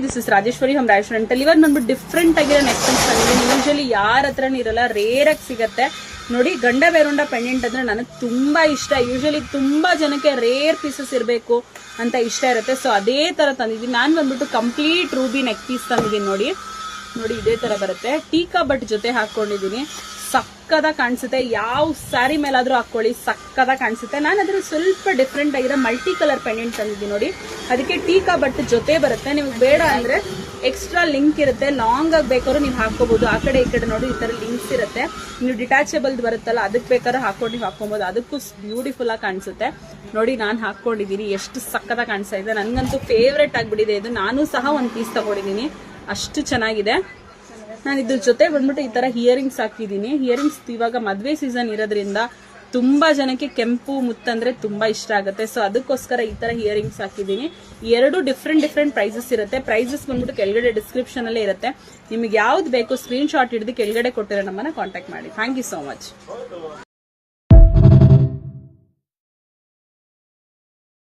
This is Rajeshwari hmm restaurant ಅಲ್ಲಿ ಇವತ್ತು ಬಂದ್ಬಿಟ್ಟು ಡಿಫ್ರೆಂಟ್ ಆಗಿರೋ ನೆಕ್ ಪೀಸ್ ಬಂದಿದೆ. ಯೂಶಲಿ ಯಾರ ಹತ್ರನೂ ಇರಲ್ಲ, ರೇರ್ ಆಗಿ ಸಿಗತ್ತೆ ನೋಡಿ. ಗಂಡ ಬೇರುಂಡ ಪೆಂಡೆಂಟ್ ಅಂದ್ರೆ ನನಗೆ ತುಂಬಾ ಇಷ್ಟ. ಯೂಶಲಿ ತುಂಬಾ ಜನಕ್ಕೆ ರೇರ್ ಪೀಸಸ್ ಇರಬೇಕು ಅಂತ ಇಷ್ಟ ಇರುತ್ತೆ. ಸೊ ಅದೇ ತರ ತಂದಿದ್ದೀನಿ. ನಾನು ಬಂದ್ಬಿಟ್ಟು ಕಂಪ್ಲೀಟ್ ರೂಬಿ ನೆಕ್ ಪೀಸ್ ತಂದಿದ್ದೀನಿ. ನೋಡಿ ನೋಡಿ ಇದೇ ತರ ಬರುತ್ತೆ. ಟೀಕಾ ಬಟ್ ಜೊತೆ ಹಾಕೊಂಡಿದ್ದೀನಿ. ಸಕ್ಕದ ಕಾಣಿಸುತ್ತೆ. ಯಾವ ಸ್ಯಾರಿ ಮೇಲಾದ್ರೂ ಹಾಕೊಳ್ಳಿ ಸಕ್ಕದ ಕಾಣಿಸುತ್ತೆ. ನಾನು ಅದ್ರ ಸ್ವಲ್ಪ ಡಿಫ್ರೆಂಟ್ ಆಗಿರೋ ಮಲ್ಟಿ ಕಲರ್ ಪೆಂಡೆಂಟ್ ತಂದಿದ್ದೀನಿ ನೋಡಿ. ಅದಕ್ಕೆ ಟೀಕಾ ಬಟ್ ಜೊತೆ ಬರುತ್ತೆ. ನಿಮ್ಗೆ ಬೇಡ ಅಂದ್ರೆ ಎಕ್ಸ್ಟ್ರಾ ಲಿಂಕ್ ಇರುತ್ತೆ, ಲಾಂಗ್ ಆಗಿ ಬೇಕಾದ್ರೂ ನೀವು ಹಾಕೋಬಹುದು. ಆ ಕಡೆ ಈ ಕಡೆ ನೋಡಿ ಈ ತರ ಲಿಂಕ್ಸ್ ಇರುತ್ತೆ. ನೀವು ಡಿಟ್ಯಾಚಬಲ್ ಬರುತ್ತಲ್ಲ ಅದಕ್ಕೆ ಬೇಕಾದ್ರೆ ಹಾಕೊಂಡು ನೀವು ಹಾಕೊಬಹುದು. ಅದಕ್ಕೂ ಬ್ಯೂಟಿಫುಲ್ ಆಗಿ ಕಾಣಿಸುತ್ತೆ ನೋಡಿ. ನಾನು ಹಾಕೊಂಡಿದ್ದೀನಿ, ಎಷ್ಟು ಸಕ್ಕದ ಕಾಣಿಸ್ತಾ ಇದೆ. ನನ್ಗಂತೂ ಫೇವ್ರೆಟ್ ಆಗ್ಬಿಟ್ಟಿದೆ ಇದು. ನಾನು ಸಹ ಒಂದು ಪೀಸ್ ತಗೊಂಡಿದ್ದೀನಿ, ಅಷ್ಟು ಚೆನ್ನಾಗಿದೆ. ನಾನು ಇದ್ರ ಜೊತೆ ಬಂದ್ಬಿಟ್ಟು ಈ ತರ ಹಿಯರಿಂಗ್ಸ್ ಹಾಕಿದ್ದೀನಿ. ಹಿಯರಿಂಗ್ಸ್ ಇವಾಗ ಮದ್ವೆ ಸೀಸನ್ ಇರೋದ್ರಿಂದ ತುಂಬಾ ಜನಕ್ಕೆ ಕೆಂಪು ಮುತ್ತಂದ್ರೆ ತುಂಬಾ ಇಷ್ಟ ಆಗುತ್ತೆ. ಸೊ ಅದಕ್ಕೋಸ್ಕರ ಈ ತರ ಹಿಯರಿಂಗ್ಸ್ ಹಾಕಿದ್ದೀನಿ. ಎರಡು ಡಿಫ್ರೆಂಟ್ ಪ್ರೈಸಸ್ ಇರುತ್ತೆ. ಪ್ರೈಸಸ್ ಬಂದ್ಬಿಟ್ಟು ಕೆಳಗಡೆ ಡಿಸ್ಕ್ರಿಪ್ಷನ್ ಅಲ್ಲೇ ಇರುತ್ತೆ. ನಿಮಗೆ ಯಾವ್ದು ಬೇಕು ಸ್ಕ್ರೀನ್ ಶಾಟ್ ಹಿಡಿದು ಕೆಳಗಡೆ ಕೊಟ್ಟಿರೋ ನಮ್ಮನ್ನ ಕಾಂಟ್ಯಾಕ್ಟ್ ಮಾಡಿ. Thank you so much.